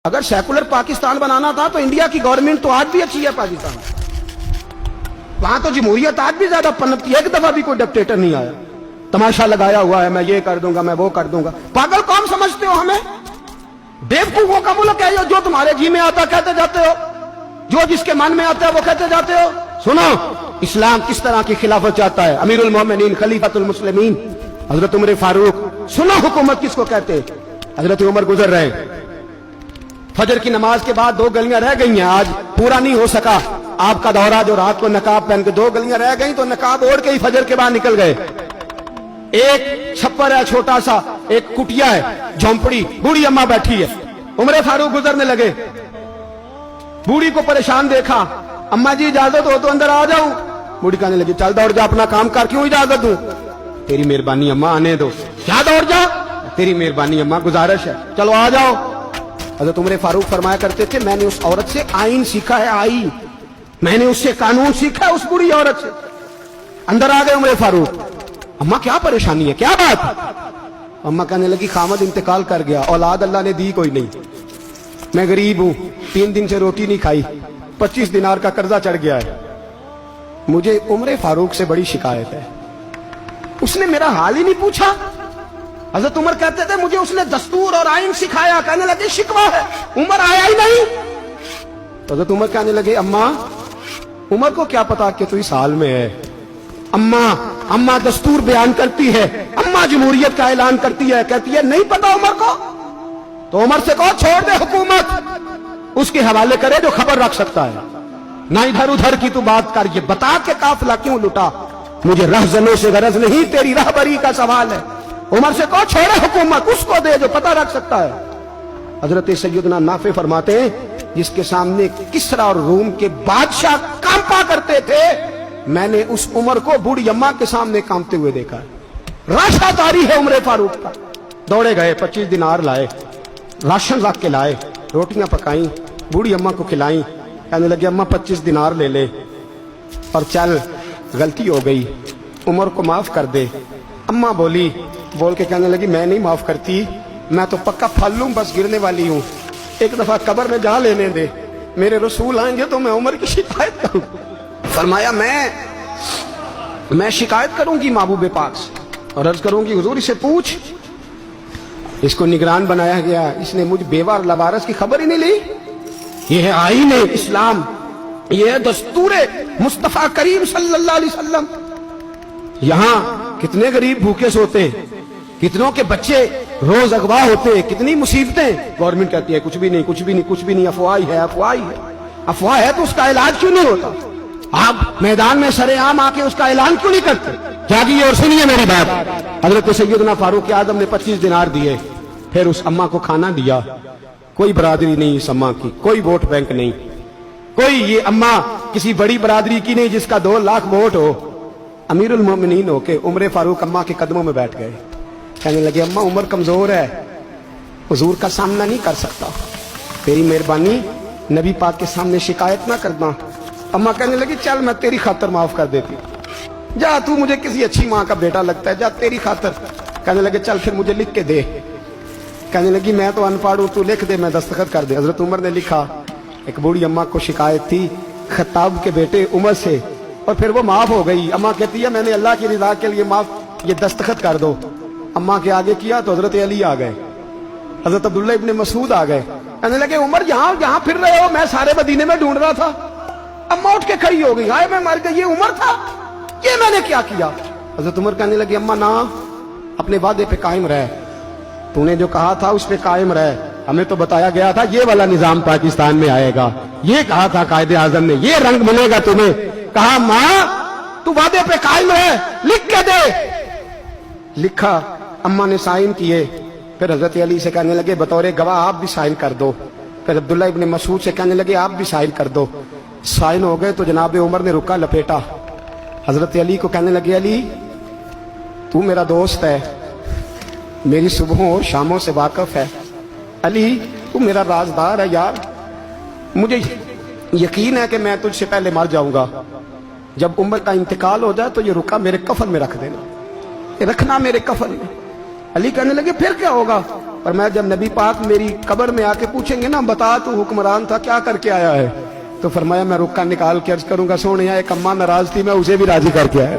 اگر سیکولر پاکستان بنانا تھا تو انڈیا کی گورنمنٹ تو آج بھی اچھی ہے پاکستان وہاں تو جمہوریت آج بھی زیادہ پنپتی ہے، ایک دفعہ بھی کوئی ڈکٹیٹر نہیں آیا، تماشا لگایا ہوا ہے میں یہ کر دوں گا میں وہ کر دوں گا۔ پاگل قوم سمجھتے ہو ہمیں؟ بیوقوفوں کا ملک ہے جو تمہارے جی میں آتا کہتے جاتے ہو، جو جس کے من میں آتا ہے وہ کہتے جاتے ہو۔ سنو اسلام کس طرح کی خلافت چاہتا ہے، امیر المومنین خلیفۃ المسلمین حضرت عمر فاروق۔ سنو حکومت کس کو کہتے ہیں؟ حضرت عمر گزر رہے، فجر کی نماز کے بعد 2 گلیاں رہ گئی ہیں، آج پورا نہیں ہو سکا آپ کا دورہ جو رات کو نقاب پہن کے 2 گلیاں رہ گئی تو نقاب اوڑھ کے ہی فجر کے بعد نکل گئے۔ ایک چھپر ہے چھوٹا سا، ایک کٹیا ہے جھونپڑی، بوڑھی اماں بیٹھی ہے، عمر فاروق گزرنے لگے، بوڑھی کو پریشان دیکھا، اماں جی اجازت ہو تو اندر آ جاؤں؟ بوڑھی کہنے لگی چل دوڑ جا اپنا کام کر، کیوں اجازت دوں؟ تیری مہربانی اماں آنے دو۔ کیا دوڑ جا؟ تیری مہربانی اماں گزارش ہے، چلو آ جاؤ۔ حضرت عمر فاروق فرمایا کرتے تھے میں نے اس عورت سے آئین سیکھا ہے، آئین، میں نے اس سے قانون سیکھا ہے، اس بوڑھی عورت سے۔ اندر آ گئے عمر فاروق، اماں کیا پریشانی ہے، کیا بات؟ اماں کہنے لگی خامد انتقال کر گیا، اولاد اللہ نے دی کوئی نہیں، میں غریب ہوں، 3 دن سے روٹی نہیں کھائی، 25 دینار کا قرضہ چڑھ گیا ہے، مجھے عمر فاروق سے بڑی شکایت ہے، اس نے میرا حال ہی نہیں پوچھا۔ حضرت عمر کہتے تھے مجھے اس نے دستور اور آئین سکھایا، کہنے لگے شکوہ ہے، عمر آیا ہی نہیں۔ حضرت عمر کہنے لگے اماں، عمر کو کیا پتا کہ تو اس حال میں ہے، اماں دستور بیان کرتی ہے، اماں جمہوریت کا اعلان کرتی ہے، کہتی ہے نہیں پتا عمر کو، تو عمر سے کہو چھوڑ دے حکومت، اس کے حوالے کرے جو خبر رکھ سکتا ہے، نہ ادھر ادھر کی تو بات کر، یہ بتا کہ قافلہ کیوں لٹا، مجھے رہزنوں سے غرض نہیں، تیری رہبری کا سوال ہے، عمر سے کہو چھوڑے حکومت، اس کو دے جو پتہ رکھ سکتا ہے۔ حضرت سیدنا نافع فرماتے ہیں جس کے سامنے کسریٰ اور روم کے بادشاہ کانپا کرتے تھے، میں نے اس عمر کو بوڑھی اماں کے سامنے کانپتے ہوئے دیکھا ہے۔ راشا داری ہے عمر فاروق کا۔ دوڑے گئے، 25 دینار لائے، راشن رکھ کے لائے، روٹیاں پکائیں، بوڑھی اماں کو کھلائیں، کہنے لگے اماں 25 دینار لے لے اور چل، غلطی ہو گئی، عمر کو معاف کر دے۔ اماں بول کے کہنے لگی میں نہیں معاف کرتی، میں تو پکا پھل لوں، بس گرنے والی ہوں، ایک دفعہ قبر میں جا لینے دے، میرے رسول آئیں گے تو میں عمر کی شکایت کروں۔ فرمایا میں شکایت کروں گی محبوب پاک سے اور عرض کروں گی حضور اسے پوچھ، اس کو نگران بنایا گیا، اس نے مجھ بیوہ اور لوارث کی خبر ہی نہیں لی۔ یہ ہے آئین اسلام، یہ ہے دستور مصطفیٰ کریم صلی اللہ علیہ وسلم۔ یہاں کتنے غریب بھوکے سوتے، کتنوں کے بچے روز اغوا ہوتے، کتنی مصیبتیں، گورنمنٹ کہتی ہے کچھ بھی نہیں کچھ بھی نہیں کچھ بھی نہیں، افواہ ہے افواہ ہے، افواہ ہے تو اس کا علاج کیوں نہیں ہوتا؟ آپ میدان میں سرے عام آ کے اس کا اعلان کیوں نہیں کرتے؟ جاگیے اور سنیے میری بات۔ حضرت سیدنا فاروق اعظم نے 25 دینار دیے، پھر اس اماں کو کھانا دیا، کوئی برادری نہیں اس اماں کی، کوئی ووٹ بینک نہیں، کوئی یہ اماں کسی بڑی برادری کی نہیں جس کا 2 لاکھ ووٹ ہو۔ امیر المومنین ہو کے عمر فاروق اماں کے قدموں میں بیٹھ گئے، کہنے لگے اماں عمر کمزور ہے، حضور کا سامنا نہیں کر سکتا، تیری مہربانی نبی پاک کے سامنے شکایت نہ کرنا۔ اماں کہنے لگی چل میں تیری خاطر معاف کر دیتی، جا تو مجھے کسی اچھی ماں کا بیٹا لگتا ہے، جا تیری خاطر۔ کہنے لگے چل پھر مجھے لکھ کے دے، کہنے لگی میں تو ان پڑھ ہوں، تو لکھ دے میں دستخط کر دے۔ حضرت عمر نے لکھا، ایک بوڑھی اماں کو شکایت تھی خطاب کے بیٹے عمر سے، اور پھر وہ معاف ہو گئی۔ اماں کہتی ہے میں نے اللہ کی رضا کے لیے معاف، یہ دستخط کر دو۔ اماں کے آگے کیا تو حضرت علی آ گئے، حضرت عبداللہ ابن مسعود آ گئے، کہنے لگے عمر یہاں پھر رہے ہو، میں سارے مدینے میں ڈھونڈ رہا تھا۔ اماں اٹھ کے کھڑی ہو گئی، ہائے میں مر گئی، یہ عمر تھا، یہ میں نے کیا کیا؟ حضرت عمر کہنے لگے اماں نہ، اپنے وعدے پہ قائم رہ، تو نے جو کہا تھا اس پہ قائم رہ، ہمیں تو بتایا گیا تھا یہ والا نظام پاکستان میں آئے گا، یہ کہا تھا قائد اعظم نے، یہ رنگ ملے گا تمہیں، کہا ماں تو وعدے پہ قائم رہ، لکھ کے دے۔ لکھا، اماں نے سائن کیے، پھر حضرت علی سے کہنے لگے بطور گواہ آپ بھی سائن کر دو، پھر عبداللہ ابن مسعود سے کہنے لگے آپ بھی سائن کر دو۔ سائن ہو گئے تو جناب عمر نے رکا لپیٹا، حضرت علی کو کہنے لگے علی تو میرا دوست ہے، میری صبحوں اور شاموں سے واقف ہے، علی تو میرا رازدار ہے یار، مجھے یقین ہے کہ میں تجھ سے پہلے مر جاؤں گا، جب عمر کا انتقال ہو جائے تو یہ رکا میرے کفن میں رکھ دینا، رکھنا میرے کفن میں۔ علی کہنے لگے پھر کیا ہوگا؟ پر میں جب نبی پاک میری قبر میں آ کے پوچھیں گے نا بتا تو حکمران تھا کیا کر کے آیا ہے، تو فرمایا میں رکا نکال کے عرض کروں گا سونے ایک اماں ناراض تھی میں اسے بھی راضی کر کے آیا.